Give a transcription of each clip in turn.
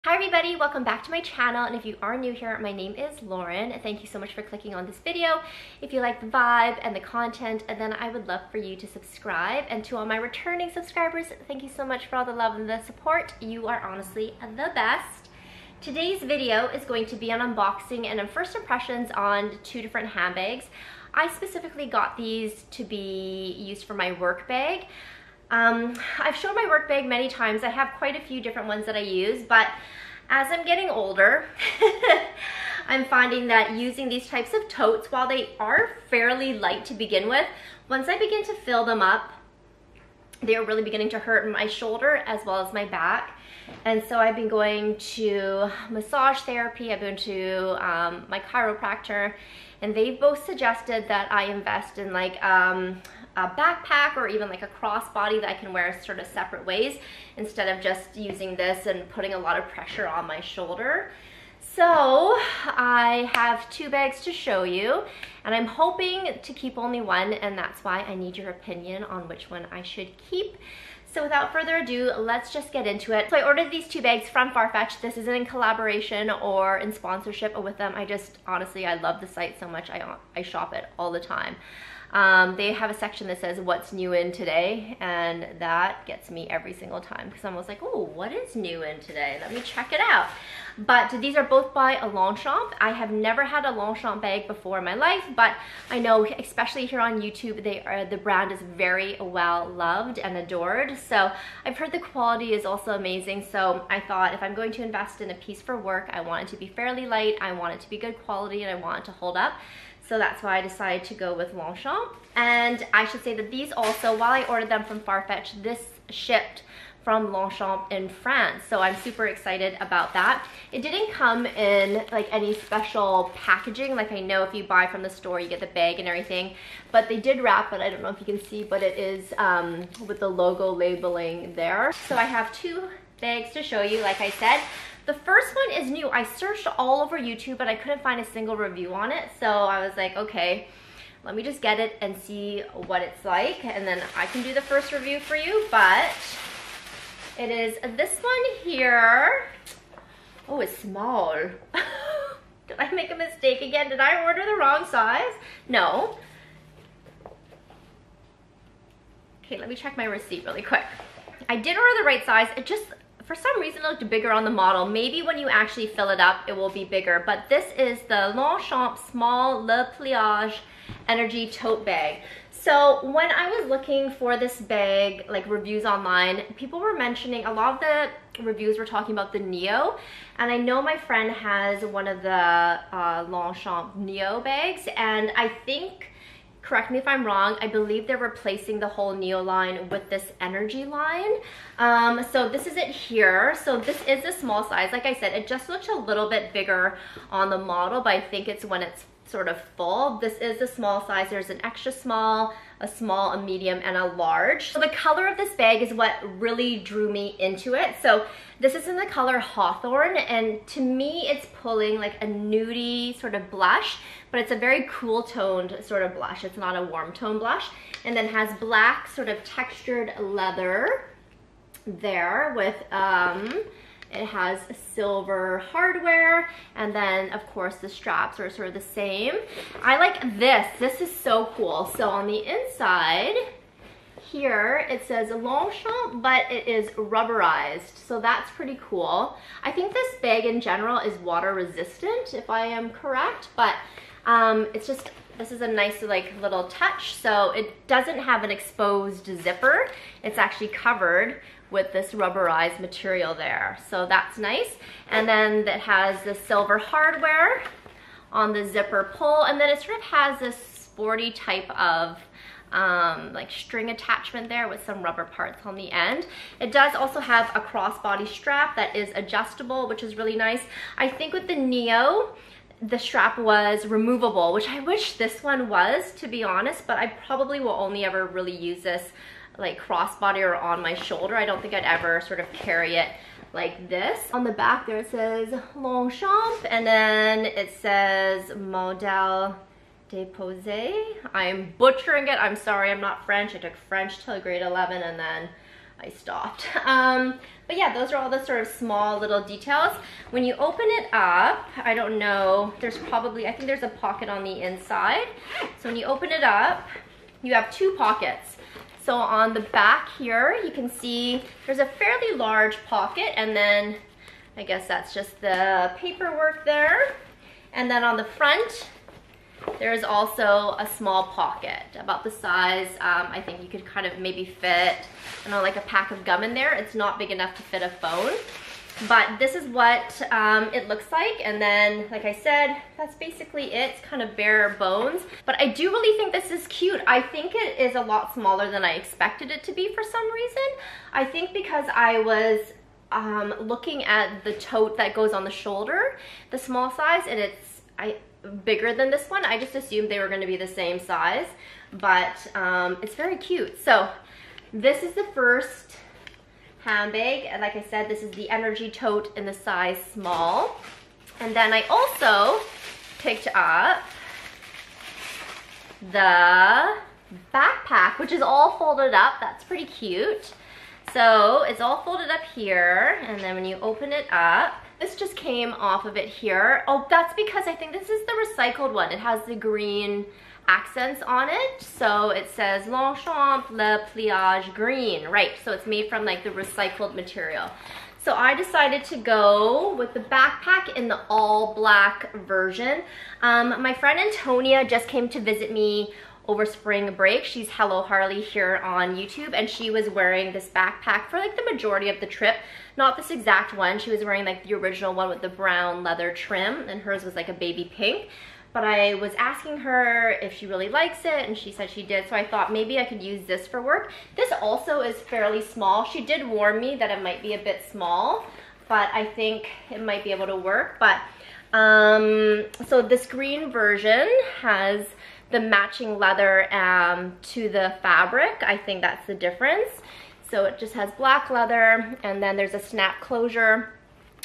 Hi everybody, welcome back to my channel, and if you are new here, my name is Lauren. Thank you so much for clicking on this video. If you like the vibe and the content, and then I would love for you to subscribe. And to all my returning subscribers, thank you so much for all the love and the support. You are honestly the best. Today's video is going to be an unboxing and first impressions on two different handbags. I specifically got these to be used for my work bag. I've shown my work bag many times. I have quite a few different ones that I use, but as I'm getting older, I'm finding that using these types of totes, while they are fairly light to begin with, once I begin to fill them up, they're really beginning to hurt my shoulder as well as my back. And so I've been going to massage therapy, I've been to my chiropractor, and they've both suggested that I invest in like a backpack or even like a crossbody that I can wear sort of separate ways instead of just using this and putting a lot of pressure on my shoulder. So I have two bags to show you, and I'm hoping to keep only one, and that's why I need your opinion on which one I should keep. So without further ado, let's just get into it. So I ordered these two bags from Farfetch. This isn't in collaboration or in sponsorship with them. I just, honestly, I love the site so much. I shop it all the time. They have a section that says what's new in today, and that gets me every single time because I'm always like, oh, what is new in today? Let me check it out. But these are both by a Longchamp. I have never had a Longchamp bag before in my life, but I know, especially here on YouTube, the brand is very well loved and adored. So I've heard the quality is also amazing. So I thought if I'm going to invest in a piece for work, I want it to be fairly light, I want it to be good quality, and I want it to hold up. So that's why I decided to go with Longchamp. And I should say that these also, while I ordered them from Farfetch, this shipped from Longchamp in France. So I'm super excited about that. It didn't come in like any special packaging. Like I know if you buy from the store, you get the bag and everything, but they did wrap it. I don't know if you can see, but it is with the logo labeling there. So I have two bags to show you, like I said. The first one is new. I searched all over YouTube, but I couldn't find a single review on it. So I was like, okay, let me just get it and see what it's like, and then I can do the first review for you. But it is this one here. Oh, it's small. Did I make a mistake again? Did I order the wrong size? No. Okay, let me check my receipt really quick. I did order the right size. It just, for some reason, it looked bigger on the model. Maybe when you actually fill it up, it will be bigger. But this is the Longchamp Small Le Pliage Energy Tote Bag. So when I was looking for this bag, like reviews online, people were mentioning, a lot of the reviews were talking about the Neo. And I know my friend has one of the Longchamp Neo bags, and I think, correct me if I'm wrong, I believe they're replacing the whole Neo line with this Energy line. So this is it here. So this is a small size. Like I said, it just looks a little bit bigger on the model, but I think it's when it's sort of full. This is the small size. There's an extra small, a medium, and a large. So the color of this bag is what really drew me into it. So this is in the color Hawthorn, and to me it's pulling like a nudie sort of blush, but it's a very cool toned sort of blush. It's not a warm tone blush. And then has black sort of textured leather there with it has silver hardware, and then of course the straps are sort of the same. I like this. This is so cool. So on the inside here it says Longchamp, but it is rubberized, so that's pretty cool. I think this bag in general is water resistant, if I am correct, but it's just, this is a nice like little touch. So it doesn't have an exposed zipper. It's actually covered with this rubberized material there. So that's nice. And then it has the silver hardware on the zipper pull, and then it sort of has this sporty type of like string attachment there with some rubber parts on the end. It does also have a crossbody strap that is adjustable, which is really nice. I think with the Neo, the strap was removable, which I wish this one was, to be honest, but I probably will only ever really use this like crossbody or on my shoulder. I don't think I'd ever sort of carry it like this. On the back there it says Longchamp, and then it says Modèle Déposé. I'm butchering it. I'm sorry, I'm not French. I took French till grade 11, and then I stopped. But yeah, those are all the sort of small little details. When you open it up, I don't know, there's probably, I think there's a pocket on the inside. So when you open it up, you have 2 pockets. So on the back here, you can see there's a fairly large pocket, and then I guess that's just the paperwork there. And then on the front, there's also a small pocket, about the size, I think you could kind of maybe fit, I don't know, like a pack of gum in there. It's not big enough to fit a phone. But this is what it looks like, and then, like I said, that's basically it. It's kind of bare bones. But I do really think this is cute. I think it is a lot smaller than I expected it to be for some reason. I think because I was looking at the tote that goes on the shoulder, the small size, and it's bigger than this one. I just assumed they were going to be the same size, but it's very cute. So this is the first handbag, and like I said, this is the Energy Tote in the size small. And then I also picked up the backpack, which is all folded up. That's pretty cute. So it's all folded up here, and then when you open it up, this just came off of it here. Oh, that's because I think this is the recycled one. It has the green accents on it. So it says Longchamp Le Pliage Green. Right, so it's made from like the recycled material. So I decided to go with the backpack in the all black version. My friend Antonia just came to visit me over spring break. She's Hello Harley here on YouTube, and she was wearing this backpack for like the majority of the trip. Not this exact one. She was wearing like the original one with the brown leather trim, and hers was like a baby pink. But I was asking her if she really likes it, and she said she did, so I thought maybe I could use this for work. This also is fairly small. She did warn me that it might be a bit small, but I think it might be able to work. But so this green version has the matching leather to the fabric. I think that's the difference. So it just has black leather, and then there's a snap closure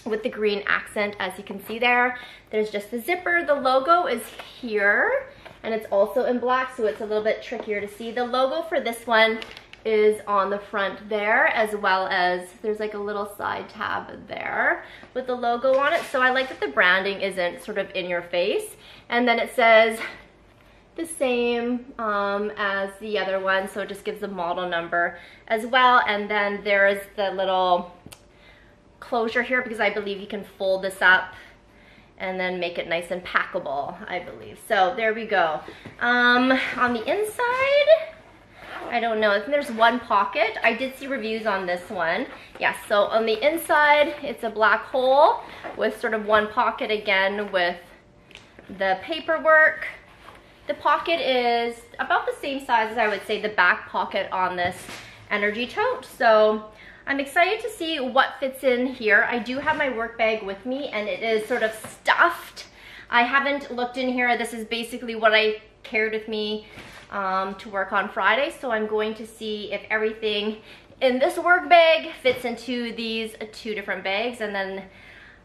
with the green accent, as you can see there. There's just the zipper. The logo is here, and it's also in black, so it's a little bit trickier to see. The logo for this one is on the front there, as well as there's like a little side tab there with the logo on it. So I like that the branding isn't sort of in your face. And then it says the same as the other one, so it just gives the model number as well. And then there's the little closure here, because I believe you can fold this up and then make it nice and packable, I believe. So there we go. On the inside, I don't know, I think there's one pocket. I did see reviews on this one. Yeah, so on the inside, it's a black hole with sort of one pocket again with the paperwork. The pocket is about the same size as I would say the back pocket on this Energy Tote. So I'm excited to see what fits in here. I do have my work bag with me, and it is sort of stuffed. I haven't looked in here. This is basically what I carried with me to work on Friday. So I'm going to see if everything in this work bag fits into these 2 different bags, and then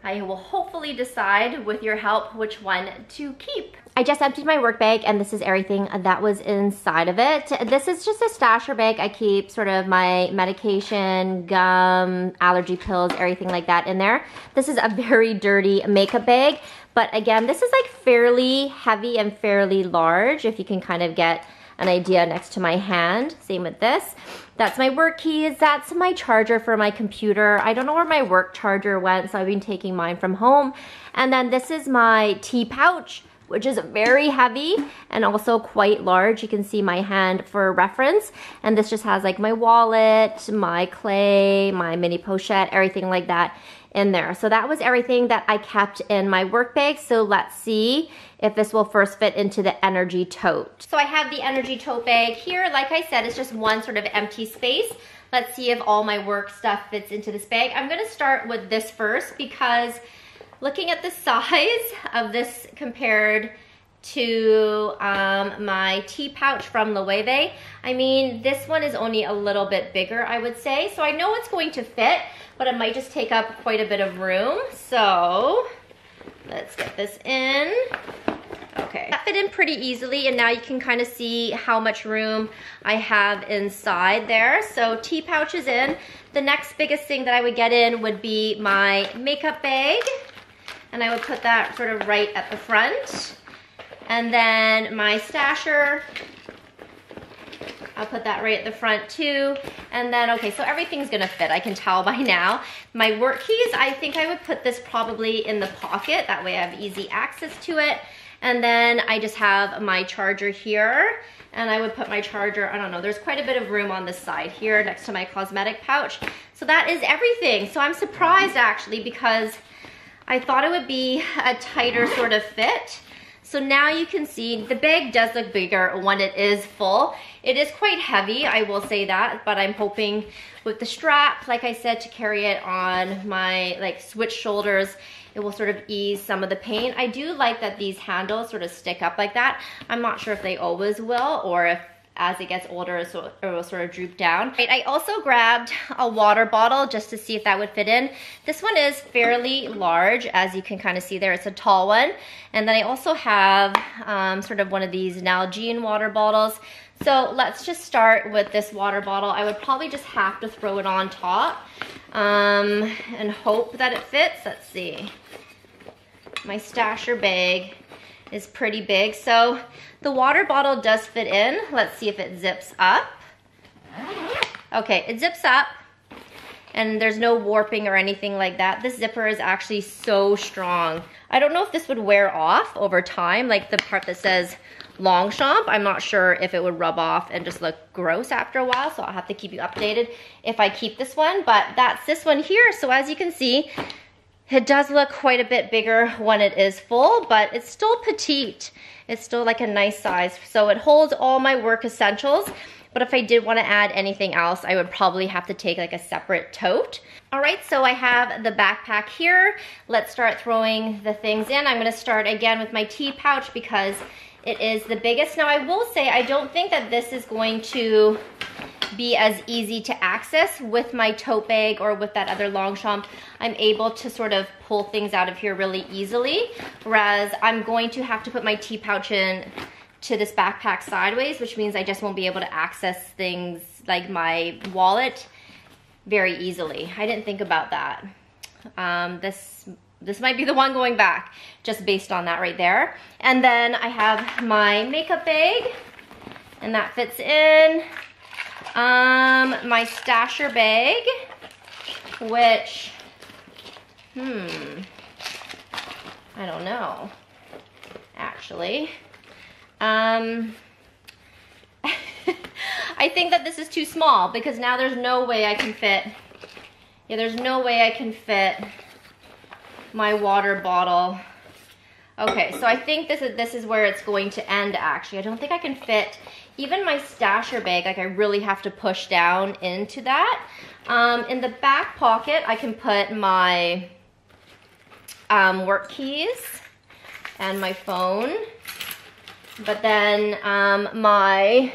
I will hopefully decide with your help which one to keep. I just emptied my work bag, and this is everything that was inside of it. This is just a stasher bag. I keep sort of my medication, gum, allergy pills, everything like that in there. This is a very dirty makeup bag, but again, this is like fairly heavy and fairly large, if you can kind of get an idea next to my hand. Same with this. That's my work keys. That's my charger for my computer. I don't know where my work charger went, so I've been taking mine from home. And then this is my tea pouch, which is very heavy and also quite large. You can see my hand for reference. And this just has like my wallet, my clay, my mini pochette, everything like that in there. So that was everything that I kept in my work bag. So let's see if this will first fit into the Energy Tote. So I have the Energy Tote bag here. Like I said, it's just one sort of empty space. Let's see if all my work stuff fits into this bag. I'm gonna start with this first, because looking at the size of this compared to my tea pouch from Loewe, I mean, this one is only a little bit bigger, I would say. So I know it's going to fit, but it might just take up quite a bit of room. So let's get this in. Okay, that fit in pretty easily, and now you can kind of see how much room I have inside there. So tea pouch is in. The next biggest thing that I would get in would be my makeup bag, and I would put that sort of right at the front. And then my stasher, I'll put that right at the front too. And then, okay, so everything's gonna fit, I can tell by now. My work keys, I think I would put this probably in the pocket. That way I have easy access to it. And then I just have my charger here. And I would put my charger, I don't know, there's quite a bit of room on this side here next to my cosmetic pouch. So that is everything. So I'm surprised actually, because I thought it would be a tighter sort of fit. So now you can see the bag does look bigger when it is full. It is quite heavy, I will say that, but I'm hoping with the strap, like I said, to carry it on my like switch shoulders, it will sort of ease some of the pain. I do like that these handles sort of stick up like that. I'm not sure if they always will, or if as it gets older it will sort of droop down. Right, I also grabbed a water bottle just to see if that would fit in. This one is fairly large, as you can kind of see there. It's a tall one. And then I also have sort of one of these Nalgene water bottles. So let's just start with this water bottle. I would probably just have to throw it on top and hope that it fits. Let's see. My stasher bag is pretty big. So the water bottle does fit in. Let's see if it zips up. Okay, it zips up and there's no warping or anything like that. This zipper is actually so strong. I don't know if this would wear off over time, like the part that says Longchamp. I'm not sure if it would rub off and just look gross after a while, so I'll have to keep you updated if I keep this one, but that's this one here. So as you can see, it does look quite a bit bigger when it is full, but it's still petite. It's still like a nice size. So it holds all my work essentials, but if I did want to add anything else, I would probably have to take like a separate tote. All right, so I have the backpack here. Let's start throwing the things in. I'm gonna start again with my tea pouch because it is the biggest. Now I will say, I don't think that this is going to be as easy to access with my tote bag or with that other Longchamp. I'm able to sort of pull things out of here really easily, whereas I'm going to have to put my tea pouch in to this backpack sideways, which means I just won't be able to access things like my wallet very easily. I didn't think about that. This might be the one going back, just based on that right there. And then I have my makeup bag, and that fits in. My stasher bag, which, I don't know, actually. I think that this is too small because now there's no way I can fit, there's no way I can fit my water bottle. Okay, so I think this is where it's going to end actually. I don't think I can fit even my stasher bag, like I really have to push down into that. In the back pocket, I can put my work keys and my phone. But then my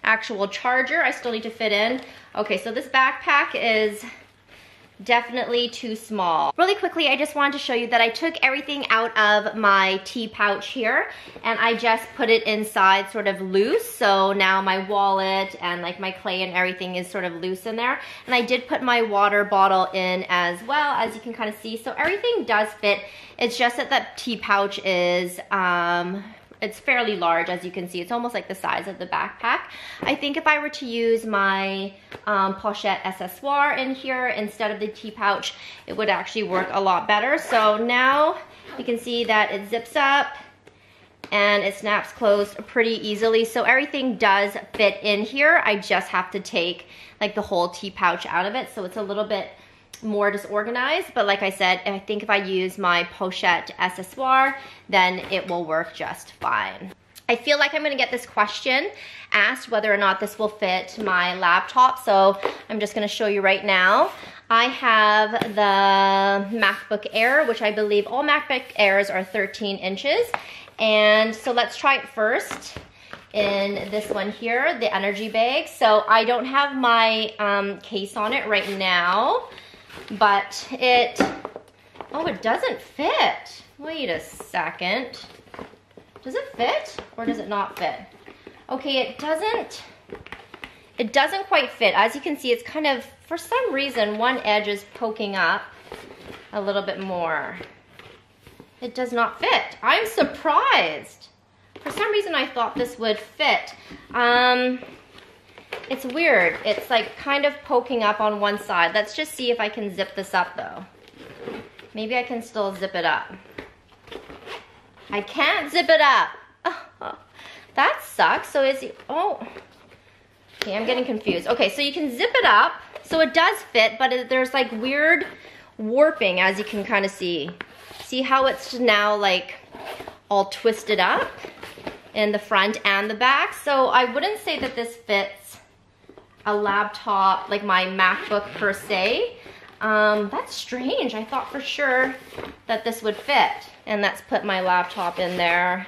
actual charger, I still need to fit in. Okay, so this backpack is definitely too small. Really quickly, I just wanted to show you that I took everything out of my tea pouch here and I just put it inside sort of loose. So now my wallet and like my clay and everything is sort of loose in there. And I did put my water bottle in as well, as you can kind of see. So everything does fit. It's just that that tea pouch is it's fairly large, as you can see. It's almost like the size of the backpack. I think if I were to use my pochette accessoire in here instead of the tea pouch, it would actually work a lot better. So now you can see that it zips up and it snaps closed pretty easily. So everything does fit in here. I just have to take like the whole tea pouch out of it. So it's a little bit more disorganized, but like I said, I think if I use my pochette accessoire, then it will work just fine. I feel like I'm gonna get this question asked whether or not this will fit my laptop, so I'm just gonna show you right now. I have the MacBook Air, which I believe all MacBook Airs are 13 inches. And so let's try it first in this one here, the energy bag. So I don't have my case on it right now, but it doesn't fit. Wait a second. Does it fit or does it not fit? Okay, it doesn't quite fit. As you can see, it's kind of, for some reason, one edge is poking up a little bit more. It does not fit. I'm surprised. For some reason, I thought this would fit. It's weird. It's like kind of poking up on one side. Let's just see if I can zip this up though. Maybe I can still zip it up. I can't zip it up. Oh, that sucks. So is it, oh. Okay, I'm getting confused. Okay, so you can zip it up. So it does fit, but there's like weird warping, as you can kind of see. See how it's now like all twisted up in the front and the back? So I wouldn't say that this fits a laptop, like my MacBook per se. That's strange. I thought for sure that this would fit. And let's put my laptop in there.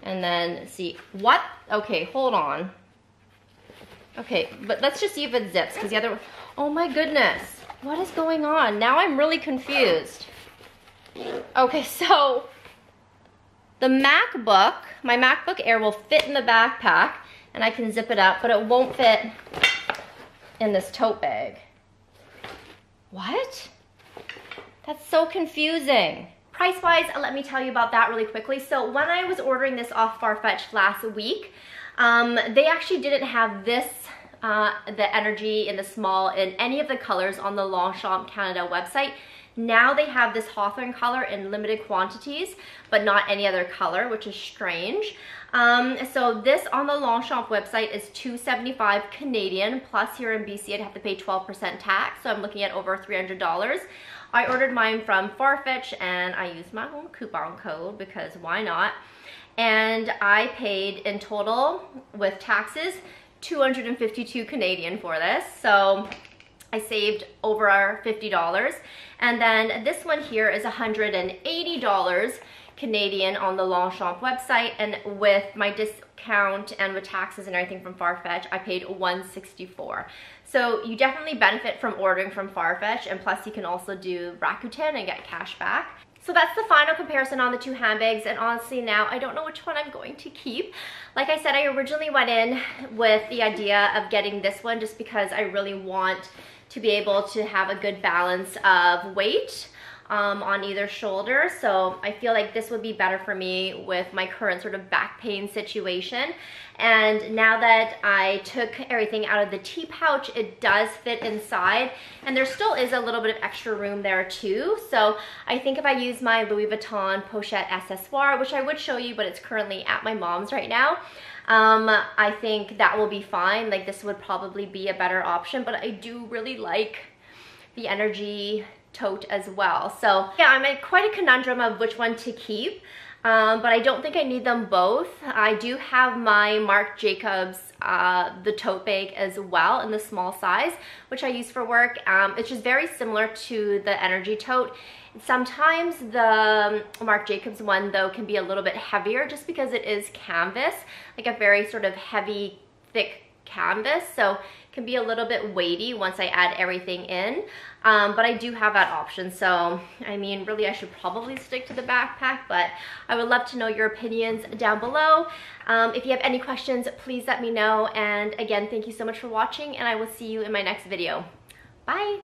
And then see, what? Okay, hold on. Okay, but let's just see if it zips, because the other, oh my goodness. What is going on? Now I'm really confused. Okay, so the MacBook, my MacBook Air will fit in the backpack, and I can zip it up, but it won't fit in this tote bag. What? That's so confusing. Price-wise, let me tell you about that really quickly. So when I was ordering this off Farfetch last week, they actually didn't have this, the Energy in the small in any of the colors on the Longchamp Canada website. Now they have this Hawthorne color in limited quantities, but not any other color, which is strange. So this on the Longchamp website is $275 Canadian, plus here in BC I'd have to pay 12% tax, so I'm looking at over $300. I ordered mine from Farfetch and I used my own coupon code because why not? And I paid in total with taxes $252 Canadian for this, so I saved over $50. And then this one here is $180 Canadian on the Longchamp website, and with my discount and with taxes and everything from Farfetch, I paid $164. So you definitely benefit from ordering from Farfetch, and plus you can also do Rakuten and get cash back. So that's the final comparison on the two handbags, and honestly now I don't know which one I'm going to keep. Like I said, I originally went in with the idea of getting this one just because I really want to be able to have a good balance of weight on either shoulder. So I feel like this would be better for me with my current sort of back pain situation. And now that I took everything out of the tea pouch, it does fit inside, and there still is a little bit of extra room there too. So I think if I use my Louis Vuitton Pochette accessoire, which I would show you, but it's currently at my mom's right now, I think that will be fine. Like this would probably be a better option, but I do really like the Energy tote as well. So yeah, I'm in quite a conundrum of which one to keep, but I don't think I need them both. I do have my Marc Jacobs, the tote bag as well in the small size, which I use for work. It's just very similar to the Energy tote. Sometimes the Marc Jacobs one though can be a little bit heavier just because it is canvas, like a very sort of heavy, thick canvas, so it can be a little bit weighty once I add everything in, but I do have that option. So I mean, really I should probably stick to the backpack, but I would love to know your opinions down below. If you have any questions, please let me know, and again, thank you so much for watching, and I will see you in my next video. Bye!